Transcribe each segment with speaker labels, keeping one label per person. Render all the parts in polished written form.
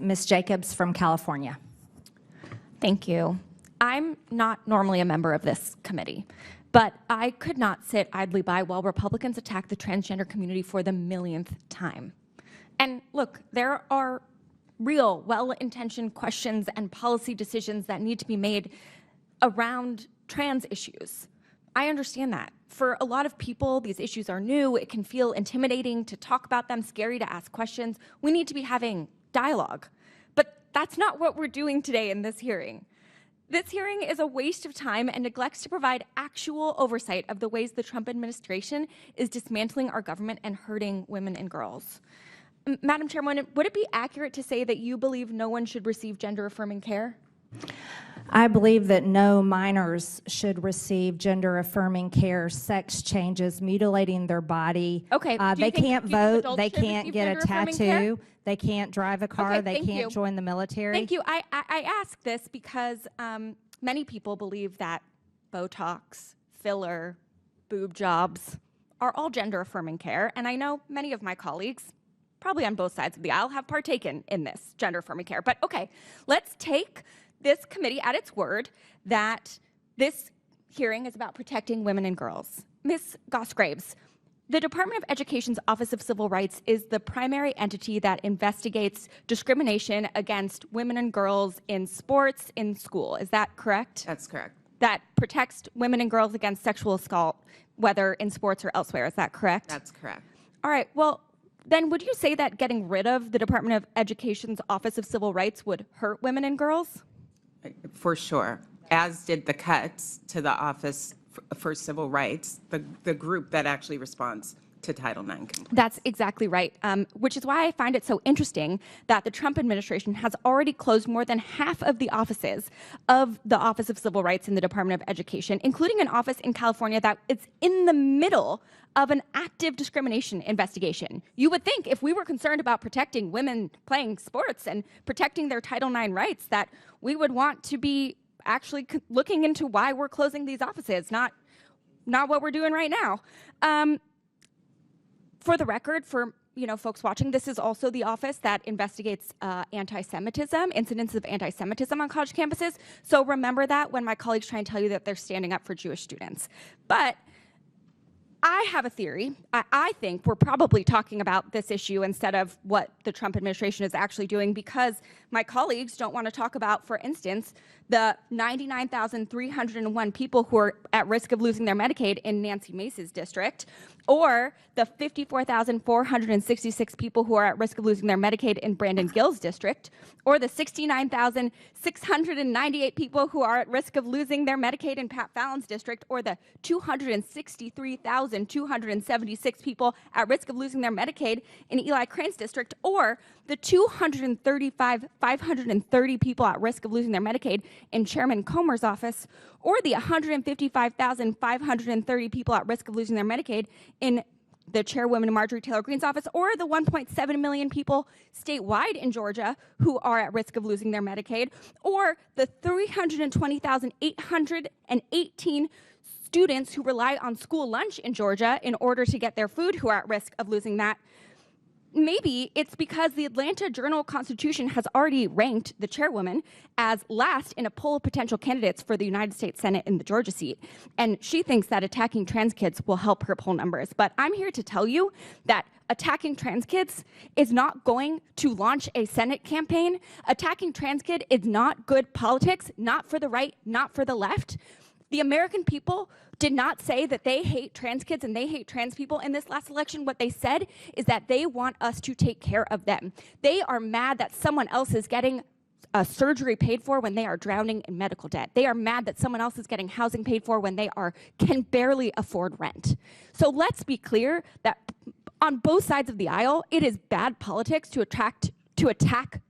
Speaker 1: Ms. Jacobs from California.
Speaker 2: Thank you. I'm not normally a member of this committee, but I could not sit idly by while Republicans attack the transgender community for the millionth time. And look, there are real, well-intentioned questions and policy decisions that need to be made around trans issues. I understand that. For a lot of people, these issues are new. It can feel intimidating to talk about them, scary to ask questions. We need to be having dialogue. But that's not what we're doing today in this hearing. This hearing is a waste of time and neglects to provide actual oversight of the ways the Trump administration is dismantling our government and hurting women and girls. Madam Chairwoman, would it be accurate to say that you believe no one should receive gender-affirming care?
Speaker 1: I believe that no minors should receive gender-affirming care, sex changes, mutilating their body.
Speaker 2: Okay.
Speaker 1: They can't vote. They can't get a tattoo. They can't drive a car. They can't join the military.
Speaker 2: Thank you. I ask this because many people believe that Botox, filler, boob jobs are all gender-affirming care, and I know many of my colleagues, probably on both sides of the aisle, have partaken in this gender-affirming care. But okay, let's take this committee at its word that this hearing is about protecting women and girls. Ms. Goss-Graves, the Department of Education's Office of Civil Rights is the primary entity that investigates discrimination against women and girls in sports in school. Is that correct?
Speaker 3: That's correct.
Speaker 2: That protects women and girls against sexual assault, whether in sports or elsewhere. Is that correct?
Speaker 3: That's correct.
Speaker 2: All right. Well, then would you say that getting rid of the Department of Education's Office of Civil Rights would hurt women and girls?
Speaker 3: For sure, as did the cuts to the Office for Civil Rights, the group that actually responds to Title IX complaints.
Speaker 2: That's exactly right, which is why I find it so interesting that the Trump administration has already closed more than half of the offices of the Office of Civil Rights in the Department of Education, including an office in California that is in the middle of an active discrimination investigation. You would think if we were concerned about protecting women playing sports and protecting their Title IX rights that we would want to be actually looking into why we're closing these offices, not what we're doing right now. For the record, for folks watching, this is also the office that investigates anti-Semitism, incidents of anti-Semitism on college campuses. So remember that when my colleagues try and tell you that they're standing up for Jewish students. But I have a theory. I think we're probably talking about this issue instead of what the Trump administration is actually doing because my colleagues don't want to talk about, for instance, the 99,301 people who are at risk of losing their Medicaid in Nancy Mace's district, or the 54,466 people who are at risk of losing their Medicaid in Brandon Gill's district, or the 69,698 people who are at risk of losing their Medicaid in Pat Fallon's district, or the 263,276 people at risk of losing their Medicaid in Eli Crane's district, or the 235,530 people at risk of losing their Medicaid in Chairman Comer's office, or the 155,530 people at risk of losing their Medicaid in the Chairwoman Marjorie Taylor Greene's office, or the 1.7 million people statewide in Georgia who are at risk of losing their Medicaid, or the 320,818 students who rely on school lunch in Georgia in order to get their food who are at risk of losing that. Maybe it's because the Atlanta Journal-Constitution has already ranked the chairwoman as last in a poll of potential candidates for the United States Senate in the Georgia seat. And she thinks that attacking trans kids will help her poll numbers. But I'm here to tell you that attacking trans kids is not going to launch a Senate campaign. Attacking trans kid is not good politics, not for the right, not for the left. The American people did not say that they hate trans kids and they hate trans people in this last election. What they said is that they want us to take care of them. They are mad that someone else is getting surgery paid for when they are drowning in medical debt. They are mad that someone else is getting housing paid for when they can barely afford rent. So let's be clear that on both sides of the aisle, it is bad politics to attack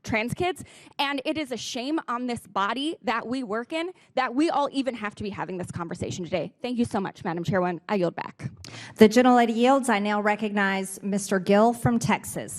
Speaker 2: trans kids, and it is a shame on this body that we work in that we all even have to be having this conversation today. Thank you so much, Madam Chairwoman. I yield back.
Speaker 1: The gentlelady yields. I now recognize Mr. Gill from Texas.